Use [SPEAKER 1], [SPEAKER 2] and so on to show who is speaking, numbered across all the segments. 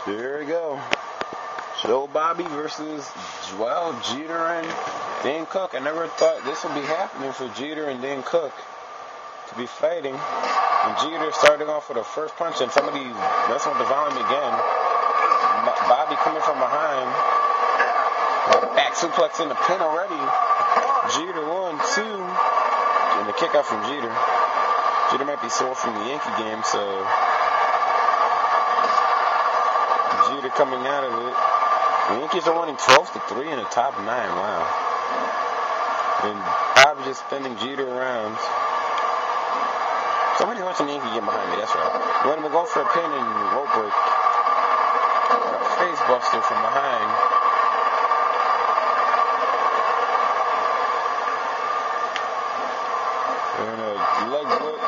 [SPEAKER 1] There we go. Joe Bobby versus Joel Jeter and Dan Cook. I never thought this would be happening for Jeter and Dan Cook to be fighting. And Jeter starting off with a first punch and somebody messing with the volume again. Bobby coming from behind. Back suplex in the pin already. Jeter 1, 2. And the kick out from Jeter. Jeter might be sore from the Yankee game, so Jeter coming out of it. The Yankees are winning 12-3 in the top 9. Wow. And Bobby just spinning Jeter around. Somebody's watching the Yankee game behind me, that's right. When we go for a pin and rope break. A face buster from behind. And a leg whip.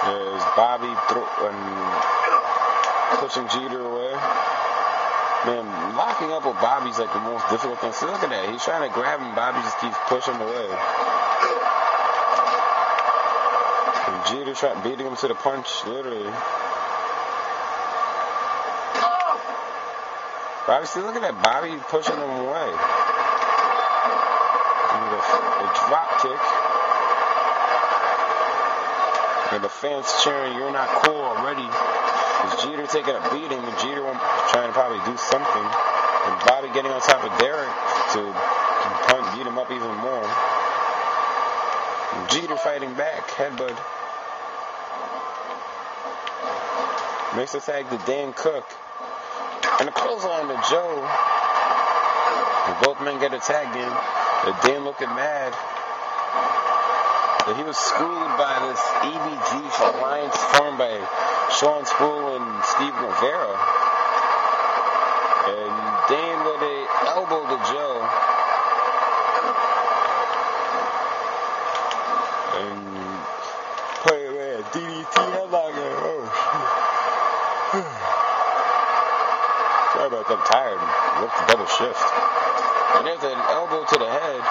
[SPEAKER 1] There's Bobby pushing Jeter away. Man, locking up with Bobby's like the most difficult thing. See, look at that. He's trying to grab him. Bobby just keeps pushing away. And Jeter beating him to the punch, literally. Bobby, see, look at that. Bobby pushing him away. And a drop kick. And the fans cheering, "You're not cool already." Is Jeter taking a beating, and Jeter trying to probably do something. And Bobby getting on top of Derek to beat him up even more. And Jeter fighting back, headbutt. Makes the tag to Dan Cook. And a clothesline to Joe. And both men get a tag in. And Dan looking mad. But he was schooled by this EBG alliance formed by Sean Spool and Steve Rivera. And Dan with a elbow to Joe. And play away a DDT headlock. Oh, sorry about that, I'm tired. Worked the double shift. And there's an elbow to the head.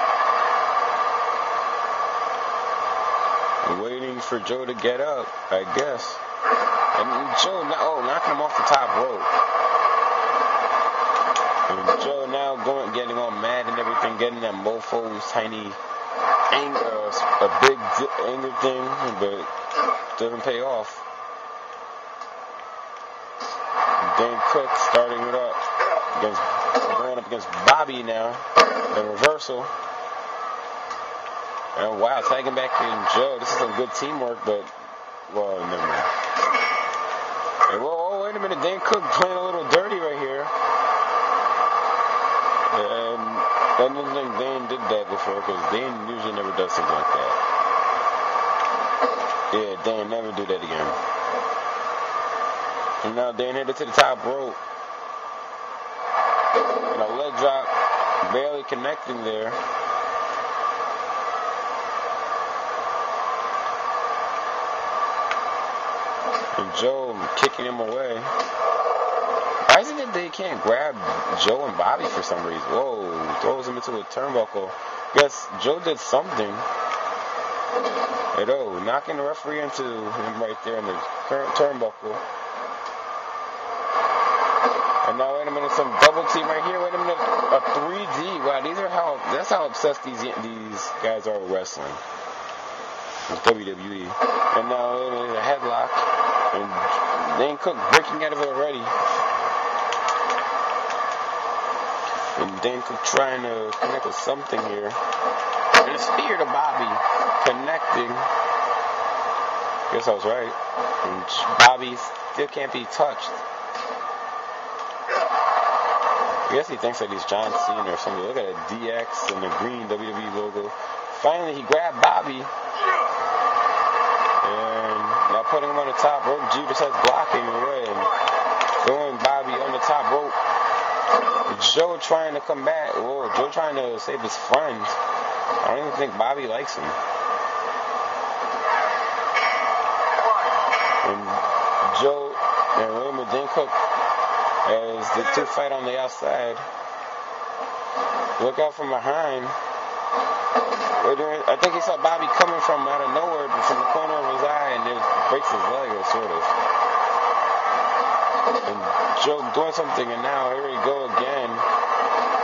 [SPEAKER 1] Waiting for Joe to get up, I guess. And Joe knocking him off the top rope. And Joe now getting all mad and everything, getting that mofo's tiny anger, a big anger thing, but doesn't pay off. Dan Cook starting it up going up against Bobby now. The reversal. Oh, wow, tagging back in Joe. This is some good teamwork, but, well, never mind. Hey, whoa, wait a minute. Dan Cook playing a little dirty right here. And I don't think Dan did that before, because Dan usually never does something like that. Yeah, Dan never do that again. And now Dan headed to the top rope. And a leg drop, barely connecting there. And Joe kicking him away. Why is it that they can't grab Joe and Bobby for some reason? Whoa, throws him into a turnbuckle. Guess Joe did something. And knocking the referee into him right there in the current turnbuckle. And now, wait a minute, some double team right here. Wait a minute, a 3D. Wow, that's how obsessed these guys are with wrestling. It's WWE. And now, wait a minute, a headlock. And Dan Cook breaking out of it already. And Dan Cook trying to connect with something here. And a spear to Bobby. Connecting. Guess I was right. And Bobby still can't be touched. I guess he thinks that he's John Cena or something. Look at that DX and the green WWE logo. Finally, he grabbed Bobby. And now putting him on the top rope. Jeter says blocking away and throwing Bobby on the top rope. Joe trying to come back. Whoa, Joe trying to save his friends. I don't even think Bobby likes him. And Joe and William Dan Cook as the two fight on the outside. Look out from behind. I think he saw Bobby coming from out of nowhere. corner of his eye and it breaks his leg, or sort of. And Joe doing something, and now here we go again.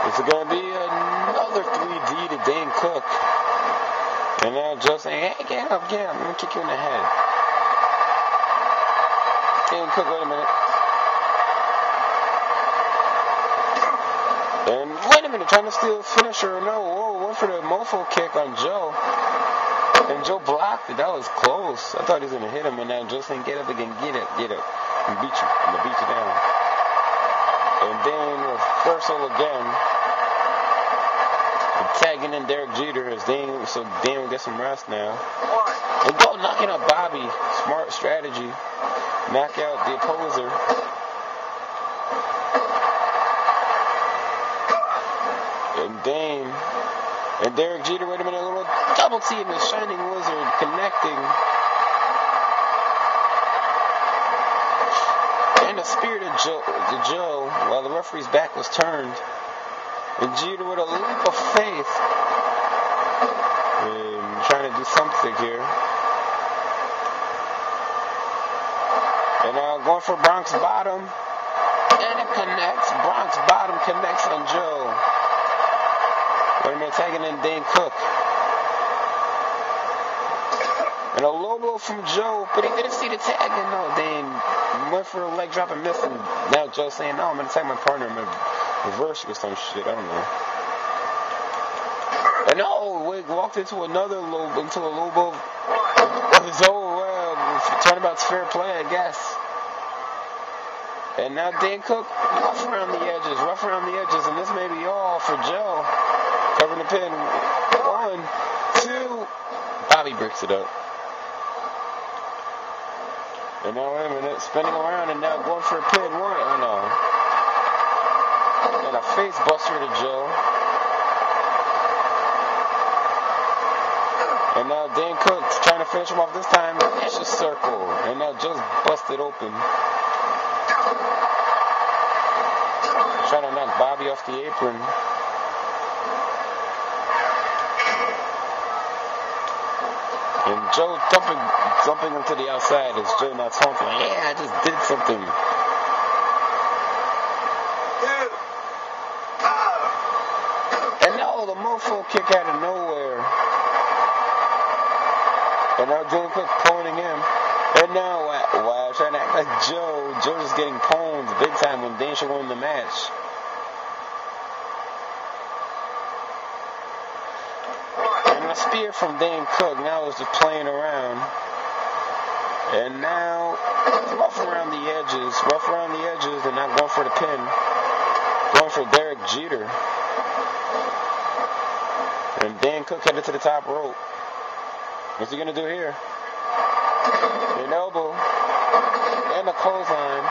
[SPEAKER 1] It's going to be another 3D to Dane Cook. And now Joe saying, hey, get up, I'm going to kick you in the head. Dane Cook, wait a minute. And wait a minute, trying to steal his finisher. No, whoa, went for the mofo kick on Joe. And Joe blocked it. That was close. I thought he was going to hit him. And now Joe saying, get up again, get up. And beat you. I'm going to beat you down. And then reversal again. And tagging in Derek Jeter as Dane, so Dane will get some rest now. And go knocking out Bobby. Smart strategy. Knock out the opposer. And Dane. And Derek Jeter, wait a minute, a little double team the Shining Wizard connecting. And a spear to Joe while the referee's back was turned. And Jeter with a leap of faith. And trying to do something here. And now going for Bronx Bottom. And it connects. Bronx Bottom connects on Joe. Wait a minute, tagging in Dane Cook. And a low blow from Joe, but he didn't see the tag. And no, Dane went for a leg drop and missed. And now Joe's saying, no, I'm going to tag my partner. I'm going to reverse you or some shit. I don't know. And no, Wig walked into a low blow of his own. Turnabout's fair play, I guess. And now Dane Cook, rough around the edges, and this may be all for Joe. Covering the pin. 1, 2. Bobby breaks it up. And now, wait a minute, spinning around and now going for a pin. 1, oh no. And a face buster to Joe. And now Dane Cook's trying to finish him off this time. Vicious circle. And now Joe's busted open. Trying to knock Bobby off the apron. And Joe jumping him to the outside as Joe now taunting. Yeah, I just did something. And no, the mofo kick out of nowhere. And now Dane Cook pwning him. And now, wow, trying to act like Joe's just getting pwned big time when Dane should win the match. And a spear from Dane Cook. Now it's just playing around. And now, rough around the edges, and now going for the pin. Going for Derek Jeter. And Dane Cook headed to the top rope. What's he going to do here? An elbow and a clothesline.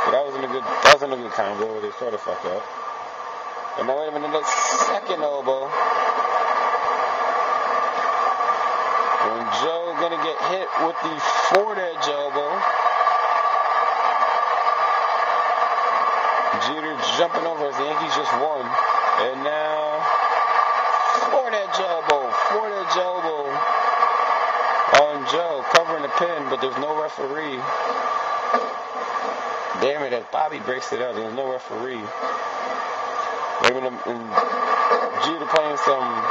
[SPEAKER 1] But that wasn't a good combo. They sort of fucked up. And now wait a minute, the second elbow. And Joe gonna get hit with the forward edge elbow. Jeter jumping over as the Yankees just won. And now forward edge elbow on Joe, covering the pin, but there's no referee. Damn it, as Bobby breaks it up, there's no referee. Maybe Jeter playing some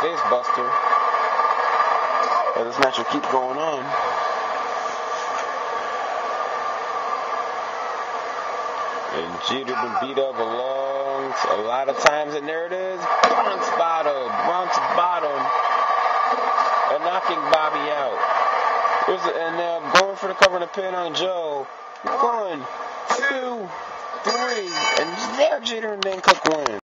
[SPEAKER 1] face buster. But this match will keep going on. And Jeter been beat up a lot of times, and there it is. Bronx bottom. And knocking Bobby out. And now going for the cover and the pin on Joe. 1, 2, 3. And there Jeter and Dane Cook win.